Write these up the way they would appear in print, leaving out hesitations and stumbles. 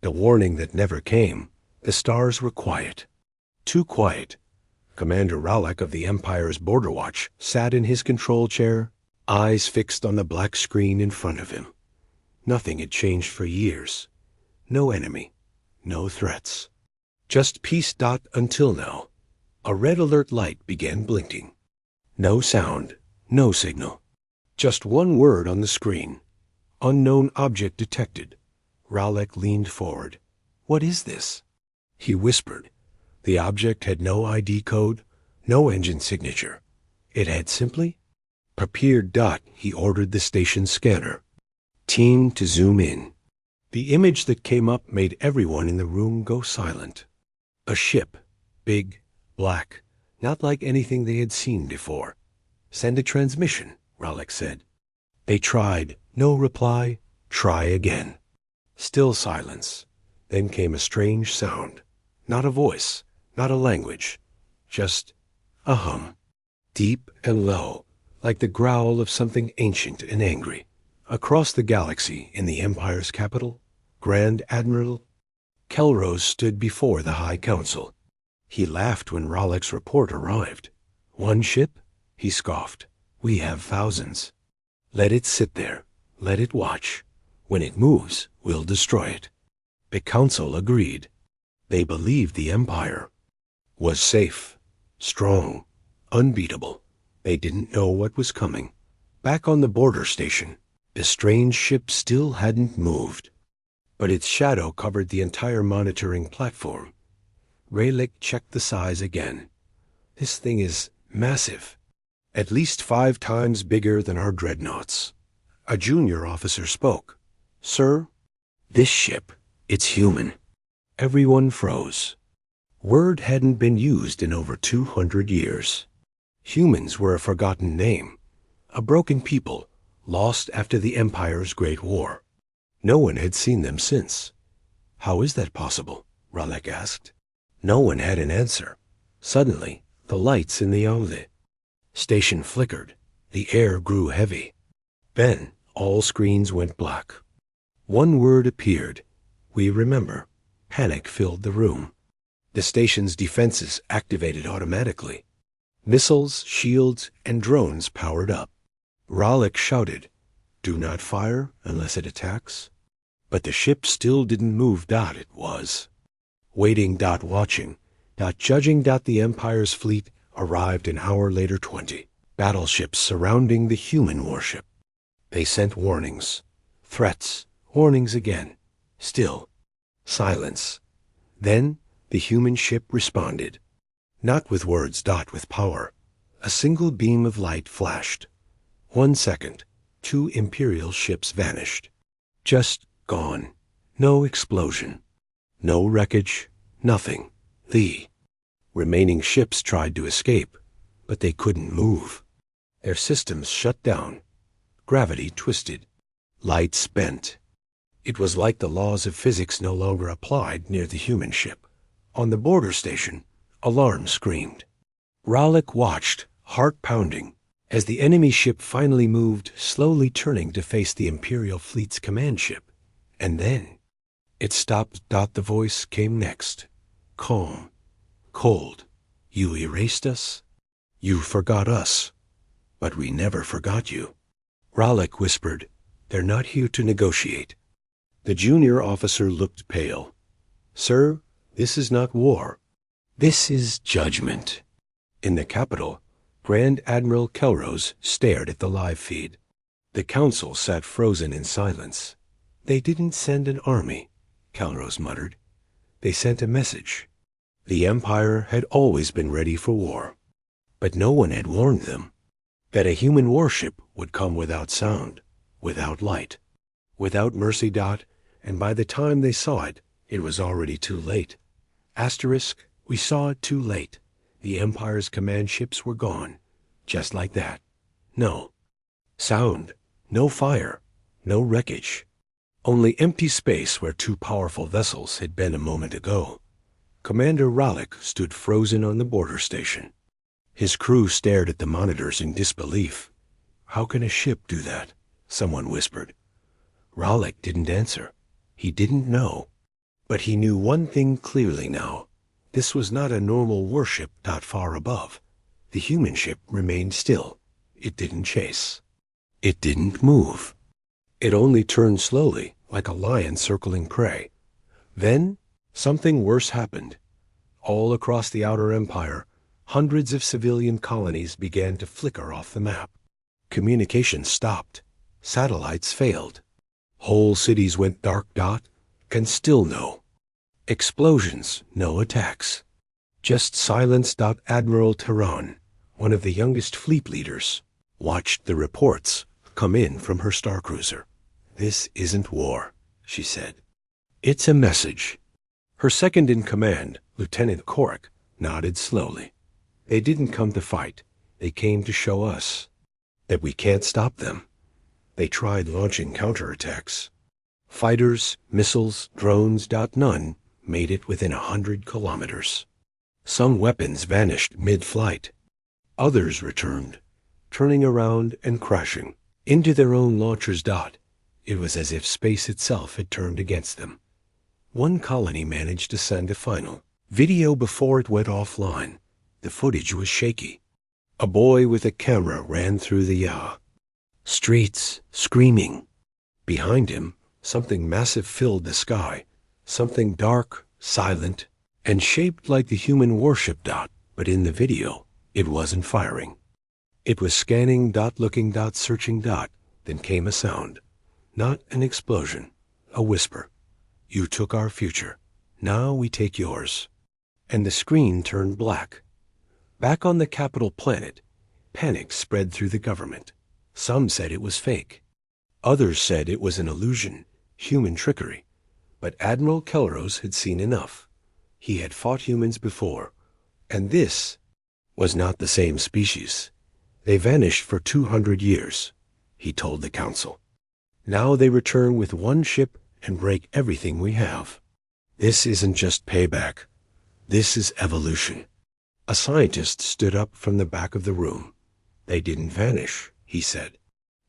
The warning that never came. The stars were quiet. Too quiet. Commander Rowlack of the Empire's Border Watch sat in his control chair, eyes fixed on the black screen in front of him. Nothing had changed for years. No enemy. No threats. Just peace. Until now. A red alert light began blinking. No sound. No signal. Just one word on the screen. Unknown object detected. Rowlack leaned forward. What is this? He whispered. The object had no ID code, no engine signature. It had simply prepared. He ordered the station scanner. Team to zoom in. The image that came up made everyone in the room go silent. A ship, big, black, not like anything they had seen before. Send a transmission, Rowlack said. They tried. No reply. Try again. Still silence. Then came a strange sound. Not a voice, not a language. Just a hum. Deep and low, like the growl of something ancient and angry. Across the galaxy, in the Empire's capital, Grand Admiral Kelrose stood before the High Council. He laughed when Rowlack's report arrived. One ship? He scoffed. We have thousands. Let it sit there. Let it watch. When it moves, we'll destroy it. The Council agreed. They believed the Empire was safe, strong, unbeatable. They didn't know what was coming. Back on the border station, the strange ship still hadn't moved, but its shadow covered the entire monitoring platform. Rowlack checked the size again. This thing is massive, at least 5 times bigger than our dreadnoughts. A junior officer spoke. Sir, this ship, it's human. Everyone froze. Word hadn't been used in over 200 years. Humans were a forgotten name, a broken people, lost after the Empire's Great War. No one had seen them since. How is that possible? Rowlack asked. No one had an answer. Suddenly, the lights in the aule station flickered. The air grew heavy. Then, all screens went black. One word appeared. We remember. Panic filled the room. The station's defenses activated automatically. Missiles, shields, and drones powered up. Rowlack shouted, "Do not fire unless it attacks." But the ship still didn't move. It was waiting. Watching. Judging. The Empire's fleet arrived an hour later. 20 battleships surrounding the human warship. They sent warnings, threats, warnings again. Still silence. Then the human ship responded. Not with words. With power. A single beam of light flashed. 1 second, 2 Imperial ships vanished. Just gone. No explosion. No wreckage. Nothing. The remaining ships tried to escape, but they couldn't move. Their systems shut down. Gravity twisted. Light spent. It was like the laws of physics no longer applied near the human ship. On the border station, alarm screamed. Rowlack watched, heart pounding, as the enemy ship finally moved, slowly turning to face the Imperial fleet's command ship. And then it stopped. The voice came next. Calm. Cold. You erased us. You forgot us. But we never forgot you. Rowlack whispered, They're not here to negotiate. The junior officer looked pale. Sir, this is not war. This is judgment. In the capital, Grand Admiral Kelrose stared at the live feed. The council sat frozen in silence. They didn't send an army, Kelrose muttered. They sent a message. The Empire had always been ready for war, but no one had warned them that a human warship would come without sound, without light, without mercy. And by the time they saw it, it was already too late. Asterisk, we saw it too late. The Empire's command ships were gone, just like that. No sound, no fire, no wreckage. Only empty space where 2 powerful vessels had been a moment ago. Commander Rowlack stood frozen on the border station. His crew stared at the monitors in disbelief. How can a ship do that? Someone whispered. Rowlack didn't answer. He didn't know. But he knew one thing clearly now. This was not a normal warship not far above. The human ship remained still. It didn't chase. It didn't move. It only turned slowly, like a lion circling prey. Then, something worse happened. All across the outer empire, hundreds of civilian colonies began to flicker off the map. Communication stopped. Satellites failed. Whole cities went dark. Can still no. Explosions, no attacks. Just silence. Admiral Tehran, one of the youngest fleet leaders, watched the reports come in from her starcruiser. "This isn't war," she said. "It's a message." Her second-in-command, Lieutenant Korik, nodded slowly. "They didn't come to fight. They came to show us that we can't stop them." They tried launching counterattacks. Fighters, missiles, drones. None made it within 100 kilometers. Some weapons vanished mid-flight. Others returned, turning around and crashing into their own launchers. It was as if space itself had turned against them. One colony managed to send a final video before it went offline. The footage was shaky. A boy with a camera ran through the streets, screaming. Behind him, something massive filled the sky, something dark, silent, and shaped like the human warship. But in the video, it wasn't firing. It was scanning. Looking. Searching. Then came a sound. Not an explosion, a whisper. "You took our future. Now we take yours." And the screen turned black. Back on the capital planet, panic spread through the government. Some said it was fake. Others said it was an illusion, human trickery. But Admiral Kelros had seen enough. He had fought humans before, and this was not the same species. They vanished for 200 years, he told the council. Now they return with one ship and break everything we have. This isn't just payback. This is evolution. A scientist stood up from the back of the room. They didn't vanish, he said.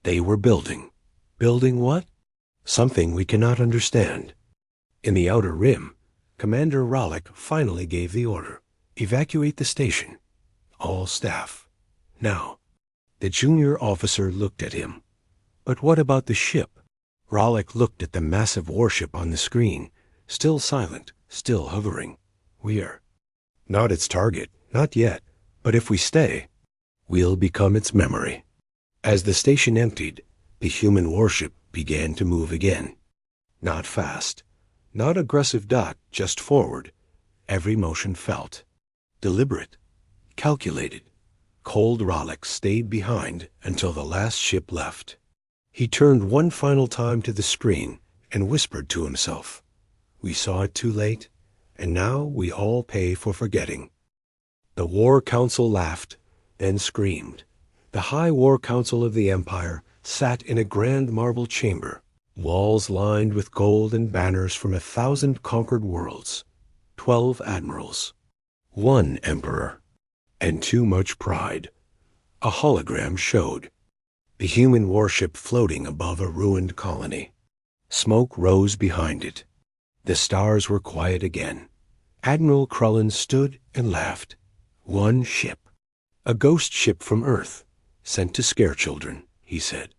They were building. Building what? Something we cannot understand. In the outer rim, Commander Rallick finally gave the order. Evacuate the station. All staff. Now. The junior officer looked at him. But what about the ship? Rallick looked at the massive warship on the screen, still silent, still hovering. We're not its target, not yet, but if we stay, we'll become its memory. As the station emptied, the human warship began to move again. Not fast, not aggressive. Just forward. Every motion felt. Deliberate. Calculated. Cold Rallick stayed behind until the last ship left. He turned one final time to the screen and whispered to himself, "We saw it too late, and now we all pay for forgetting." The War Council laughed, then screamed. The High War Council of the Empire sat in a grand marble chamber, walls lined with gold and banners from 1,000 conquered worlds, 12 admirals, 1 emperor, and too much pride. A hologram showed. The human warship floating above a ruined colony. Smoke rose behind it. The stars were quiet again. Admiral Krullen stood and laughed. One ship. A ghost ship from Earth, sent to scare children, he said.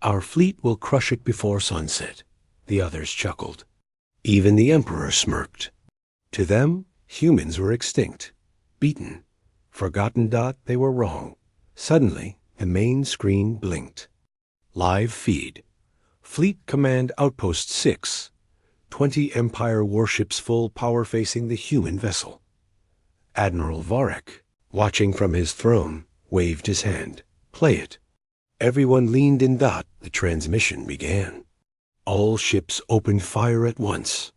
Our fleet will crush it before sunset. The others chuckled. Even the Emperor smirked. To them, humans were extinct. Beaten. Forgotten. They were wrong. Suddenly, the main screen blinked. Live feed. Fleet Command Outpost 6. 20 Empire warships full power facing the human vessel. Admiral Varek, watching from his throne, waved his hand. Play it. Everyone leaned in. The transmission began. All ships opened fire at once.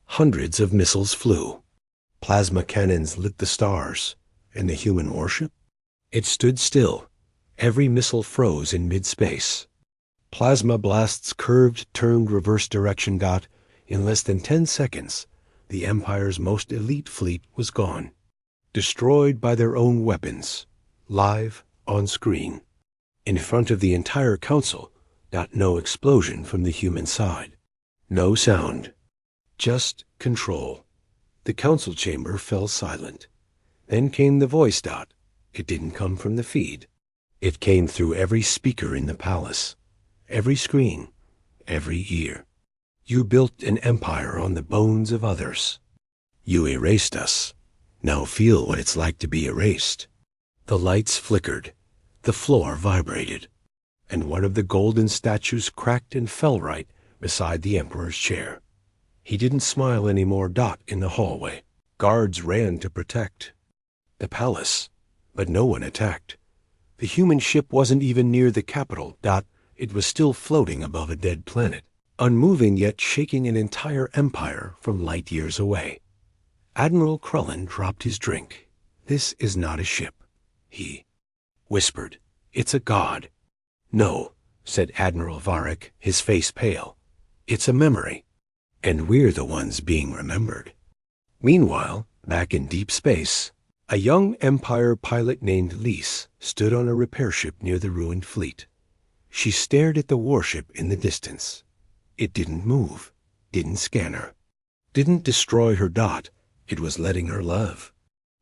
Hundreds of missiles flew. Plasma cannons lit the stars. And the human warship? It stood still. Every missile froze in mid-space. Plasma blasts curved, turned reverse direction. In less than 10 seconds, the Empire's most elite fleet was gone. Destroyed by their own weapons. Live, on screen. In front of the entire council. No explosion from the human side. No sound. Just control. The council chamber fell silent. Then came the voice dot. It didn't come from the feed. It came through every speaker in the palace, every screen, every ear. You built an empire on the bones of others. You erased us. Now feel what it's like to be erased. The lights flickered. The floor vibrated. And one of the golden statues cracked and fell right beside the emperor's chair. He didn't smile anymore. Dot in the hallway. Guards ran to protect the palace, but no one attacked. The human ship wasn't even near the capital. Dot, it was still floating above a dead planet, unmoving yet shaking an entire empire from light years away. Admiral Krullen dropped his drink. This is not a ship, he whispered. It's a god. No, said Admiral Varric, his face pale. It's a memory, and we're the ones being remembered. Meanwhile, back in deep space, a young Empire pilot named Lise stood on a repair ship near the ruined fleet. She stared at the warship in the distance. It didn't move, didn't scan her, didn't destroy her. Dot, it was letting her love.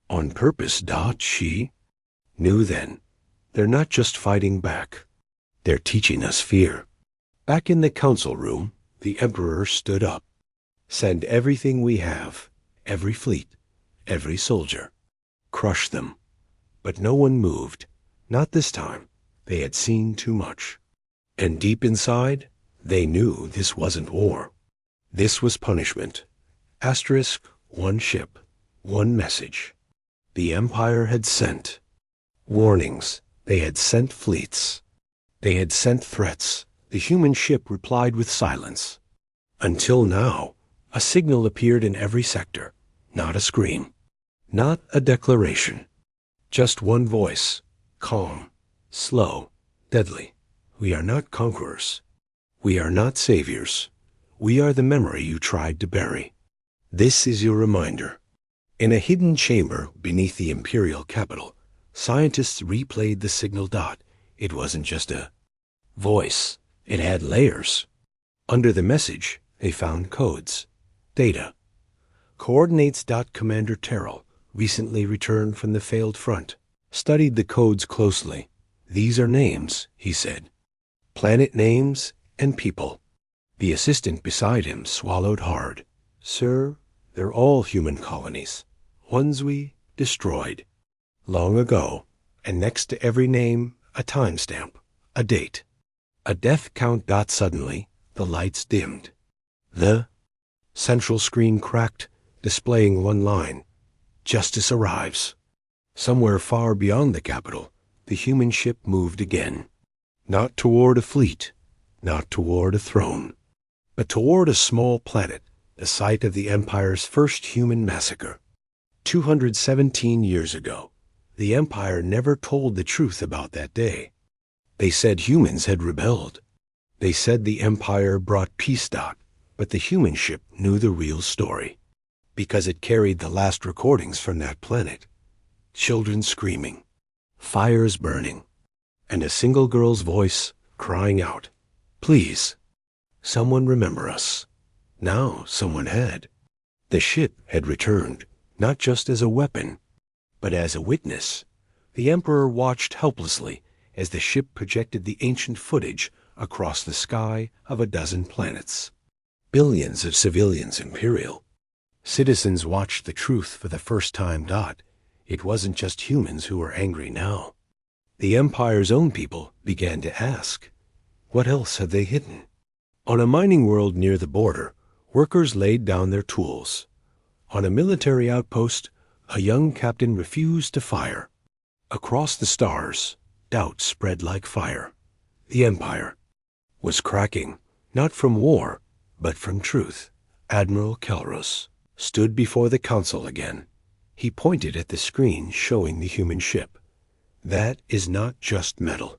On purpose. Dot, she knew then. They're not just fighting back. They're teaching us fear. Back in the council room, the Emperor stood up. Send everything we have, every fleet, every soldier. Crush them. But no one moved. Not this time. They had seen too much. And deep inside, they knew this wasn't war. This was punishment. Asterisk, one ship, one message. The Empire had sent warnings. They had sent fleets. They had sent threats. The human ship replied with silence. Until now, a signal appeared in every sector. Not a scream. Not a declaration. Just one voice. Calm. Slow. Deadly. We are not conquerors. We are not saviors. We are the memory you tried to bury. This is your reminder. In a hidden chamber beneath the imperial capital, scientists replayed the signal. Dot. It wasn't just a voice. It had layers. Under the message, they found codes. Data. Coordinates. Commander Terrell, recently returned from the failed front, studied the codes closely. These are names, he said. Planet names and people. The assistant beside him swallowed hard. Sir, they're all human colonies. Ones we destroyed. Long ago, and next to every name, a timestamp, a date, a death count. Suddenly, the lights dimmed. The central screen cracked, displaying one line. Justice arrives. Somewhere far beyond the capital, the human ship moved again. Not toward a fleet, not toward a throne, but toward a small planet, the site of the Empire's first human massacre. 217 years ago, the Empire never told the truth about that day. They said humans had rebelled. They said the Empire brought peace. But the human ship knew the real story, because it carried the last recordings from that planet. Children screaming, fires burning, and a single girl's voice crying out, "Please, someone remember us." Now someone had. The ship had returned, not just as a weapon, but as a witness. The Emperor watched helplessly as the ship projected the ancient footage across the sky of a dozen planets. Billions of civilians, Imperial citizens, watched the truth for the first time. It wasn't just humans who were angry now. The Empire's own people began to ask, what else had they hidden? On a mining world near the border, workers laid down their tools. On a military outpost, a young captain refused to fire. Across the stars, doubt spread like fire. The Empire was cracking, not from war, but from truth. Admiral Kelros stood before the council again. He pointed at the screen showing the human ship. That is not just metal.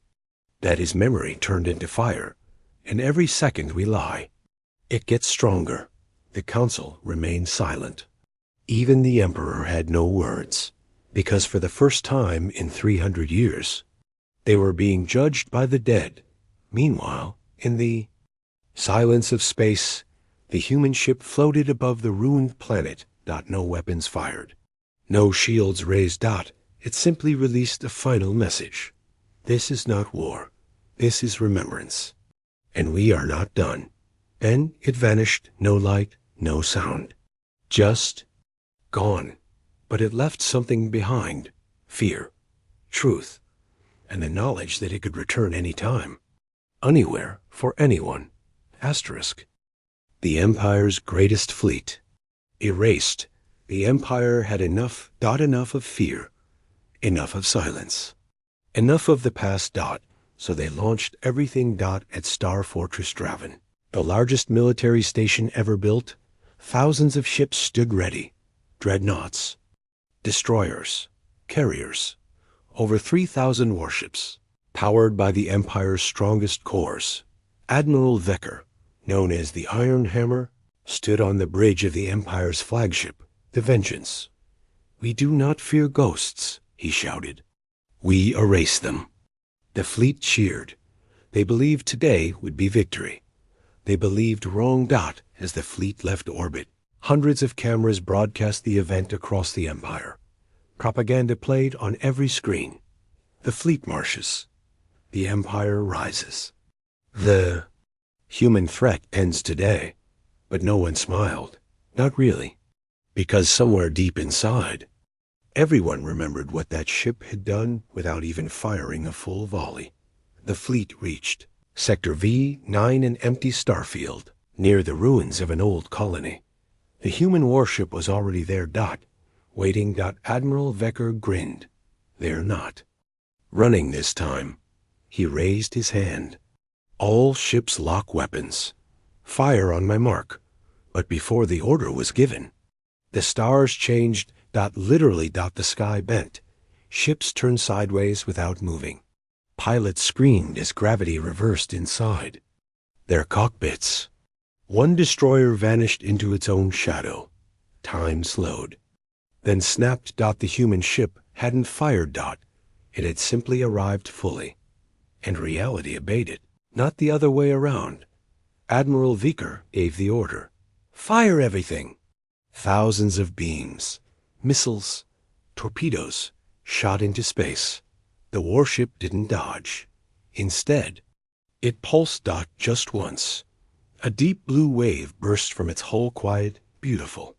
That is memory turned into fire, and every second we lie, it gets stronger. The council remained silent. Even the Emperor had no words, because for the first time in 300 years, they were being judged by the dead. Meanwhile, in the silence of space, The human ship floated above the ruined planet. No weapons fired. No shields raised. It simply released a final message. This is not war. This is remembrance. And we are not done. Then it vanished, no light, no sound. Just gone. But it left something behind. Fear, truth, and the knowledge that it could return any time. Anywhere, for anyone. Asterisk. The Empire's greatest fleet. Erased. The Empire had enough of fear. Enough of silence. Enough of the past. So they launched everything. At Star Fortress Draven, the largest military station ever built. Thousands of ships stood ready. Dreadnoughts, destroyers, carriers, over 3,000 warships, powered by the Empire's strongest cores. Admiral Vecker, known as the Iron Hammer, stood on the bridge of the Empire's flagship, the Vengeance. "We do not fear ghosts," he shouted. "We erase them." The fleet cheered. They believed today would be victory. They believed wrong. As the fleet left orbit, hundreds of cameras broadcast the event across the Empire. Propaganda played on every screen. The fleet marches. The Empire rises. The human threat ends today. But no one smiled. Not really. Because somewhere deep inside, everyone remembered what that ship had done without even firing a full volley. The fleet reached Sector V9, an empty starfield, near the ruins of an old colony. The human warship was already there. Waiting. Admiral Vecker grinned. They're not running this time. He raised his hand. "All ships lock weapons. Fire on my mark." But before the order was given, the stars changed. Literally. The sky bent. Ships turned sideways without moving. Pilots screamed as gravity reversed inside their cockpits. One destroyer vanished into its own shadow. Time slowed. Then snapped. The human ship hadn't fired. It had simply arrived fully. And reality obeyed it, not the other way around. Admiral Vecker gave the order. "Fire everything!" Thousands of beams, missiles, torpedoes shot into space. The warship didn't dodge. Instead, it pulsed. Just once. A deep blue wave burst from its hull. Quiet, beautiful,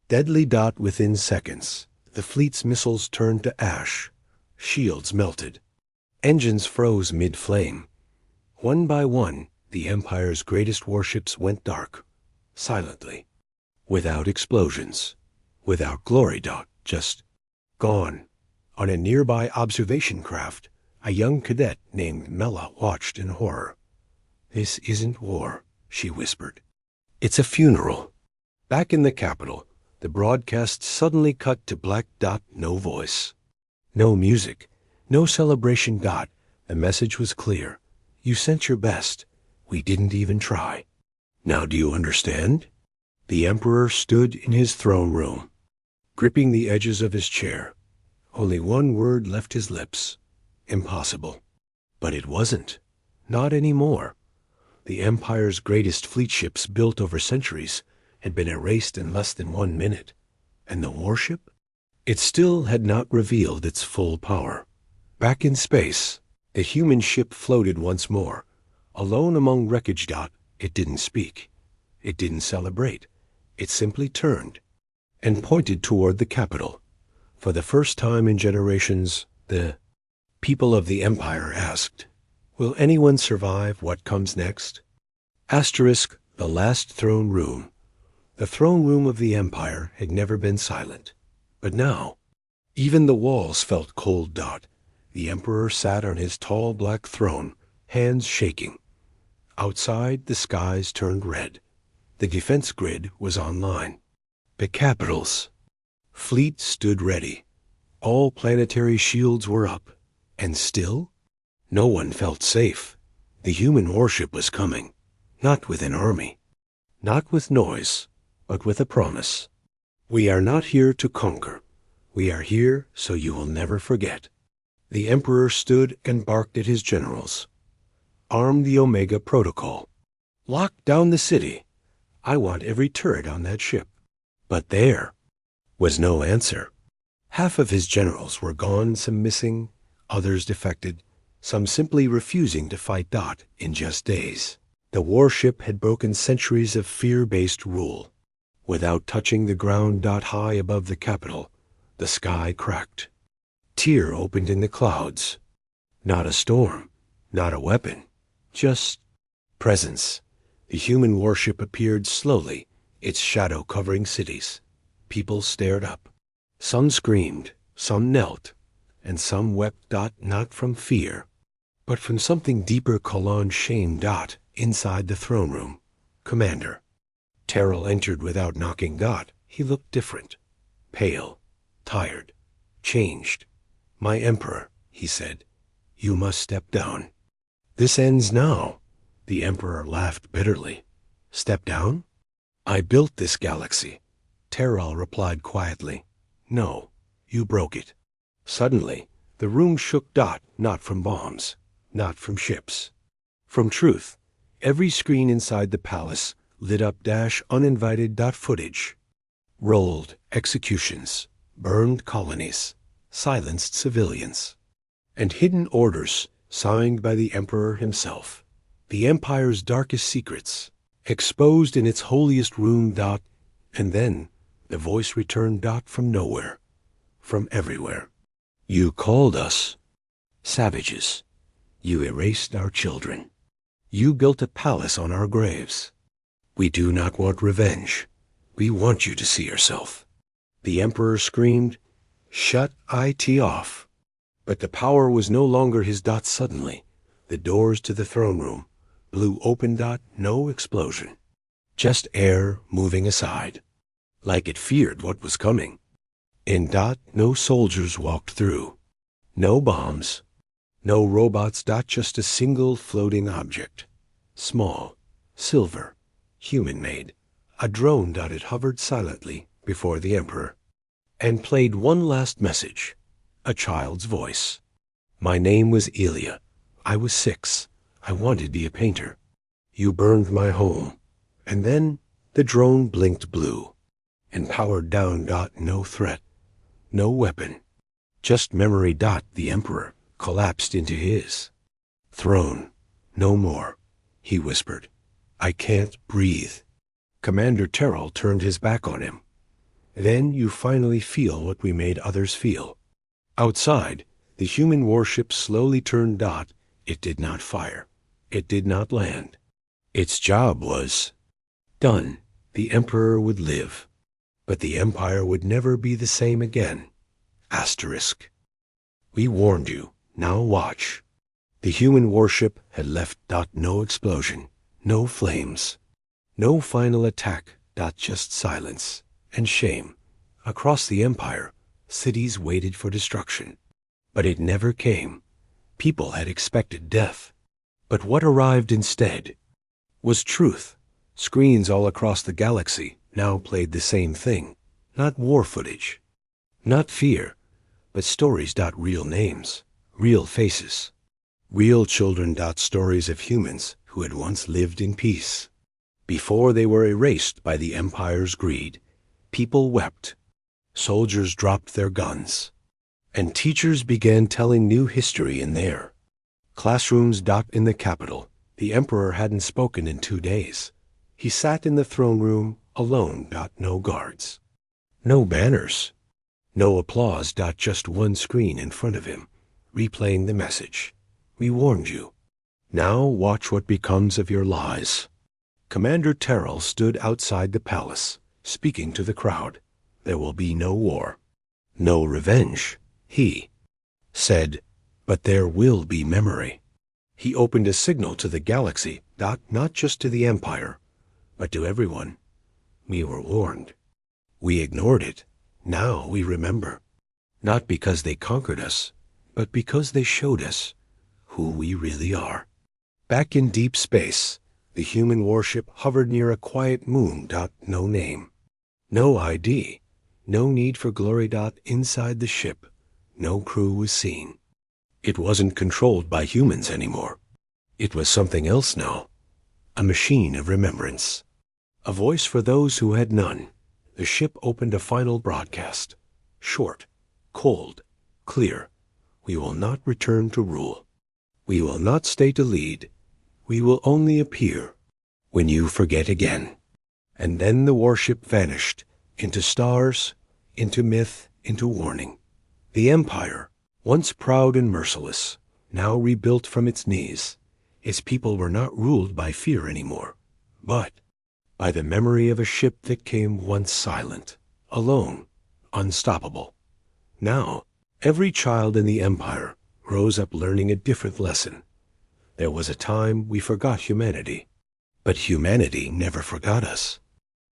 deadly. Within seconds, the fleet's missiles turned to ash. Shields melted. Engines froze mid-flame. One by one, the Empire's greatest warships went dark, silently, without explosions, without glory. Just gone. On a nearby observation craft, a young cadet named Mela watched in horror. "This isn't war," she whispered. "It's a funeral." Back in the capital, the broadcast suddenly cut to black. No voice. No music. No celebration. The message was clear. "You sent your best. We didn't even try. Now do you understand?" The Emperor stood in his throne room, gripping the edges of his chair. Only one word left his lips. Impossible. But it wasn't. Not anymore. The Empire's greatest fleet ships, built over centuries, had been erased in less than 1 minute. And the warship? It still had not revealed its full power. Back in space, the human ship floated once more. Alone among wreckage. It didn't speak. It didn't celebrate. It simply turned and pointed toward the capital. For the first time in generations, the people of the Empire asked, "Will anyone survive what comes next?" Asterisk. The last throne room. The throne room of the Empire had never been silent. But now, even the walls felt cold. The Emperor sat on his tall black throne, hands shaking. Outside, the skies turned red. The defense grid was online. The capitals. Fleet stood ready. All planetary shields were up. And still, no one felt safe. The human warship was coming. Not with an army. Not with noise, but with a promise. "We are not here to conquer. We are here so you will never forget." The Emperor stood and barked at his generals. "Arm the Omega Protocol. Lock down the city. I want every turret on that ship. But there was no answer. Half of his generals were gone, some missing, others defected, some simply refusing to fight. In just days, the warship had broken centuries of fear-based rule. Without touching the ground. High above the capital, the sky cracked. Tear opened in the clouds. Not a storm, not a weapon, just presence. The human warship appeared slowly, its shadow covering cities. People stared up. Some screamed, some knelt, and some wept. Not from fear, but from something deeper. Shame. Inside the throne room, Commander Terrell entered without knocking. He looked different, pale, tired, changed. My Emperor, he said, you must step down. This ends now. The Emperor laughed bitterly. Step down? I built this galaxy. Terrell replied quietly. No, you broke it. Suddenly, the room shook. Not from bombs, not from ships, from truth. Every screen inside the palace lit up. Uninvited. Footage. Rolled executions, burned colonies, silenced civilians, and hidden orders signed by the Emperor himself. The Empire's darkest secrets, exposed in its holiest room. And then the voice returned. From nowhere, from everywhere. You called us savages. You erased our children. You built a palace on our graves. We do not want revenge. We want you to see yourself. The Emperor screamed, shut it off. But the power was no longer his. Suddenly, the doors to the throne room blew open. No explosion, just air moving aside, like it feared what was coming. And no soldiers walked through, no bombs, no robots. Just a single floating object, small, silver, human-made, a drone. It hovered silently before the Emperor and played one last message, a child's voice. My name was Elia. I was 6. I wanted to be a painter. You burned my home. And then the drone blinked blue and powered down. No threat, no weapon, just memory. The Emperor collapsed into his throne. No more, he whispered. I can't breathe. Commander Terrell turned his back on him. Then you finally feel what we made others feel. Outside, the human warship slowly turned. It did not fire. It did not land. Its job was done. The Emperor would live, but the Empire would never be the same again. Asterisk. We warned you. Now watch. The human warship had left. No explosion, no flames, no final attack. Just silence and shame. Across the Empire, cities waited for destruction. But it never came. People had expected death. But what arrived instead was truth. Screens all across the galaxy now played the same thing. Not war footage, not fear, but stories. Real names, real faces, real children. Stories of humans who had once lived in peace. Before they were erased by the Empire's greed, people wept, soldiers dropped their guns, and teachers began telling new history in their classrooms. In the capital, the Emperor hadn't spoken in 2 days. He sat in the throne room alone. No guards, no banners, no applause. Just one screen in front of him, replaying the message. We warned you. Now watch what becomes of your lies. Commander Terrell stood outside the palace, speaking to the crowd. There will be no war, no revenge, he said, but there will be memory. He opened a signal to the galaxy. Not just to the Empire, but to everyone. We were warned. We ignored it. Now we remember. Not because they conquered us, but because they showed us who we really are. Back in deep space, the human warship hovered near a quiet moon. No name, no ID, no need for glory. Inside the ship, no crew was seen. It wasn't controlled by humans anymore. It was something else now, a machine of remembrance. A voice for those who had none. The ship opened a final broadcast. Short, cold, clear. We will not return to rule. We will not stay to lead. We will only appear when you forget again. And then the warship vanished, into stars, into myth, into warning. The Empire, once proud and merciless, now rebuilt from its knees. Its people were not ruled by fear anymore, but by the memory of a ship that came once silent, alone, unstoppable. Now, every child in the Empire grows up learning a different lesson. There was a time we forgot humanity, but humanity never forgot us.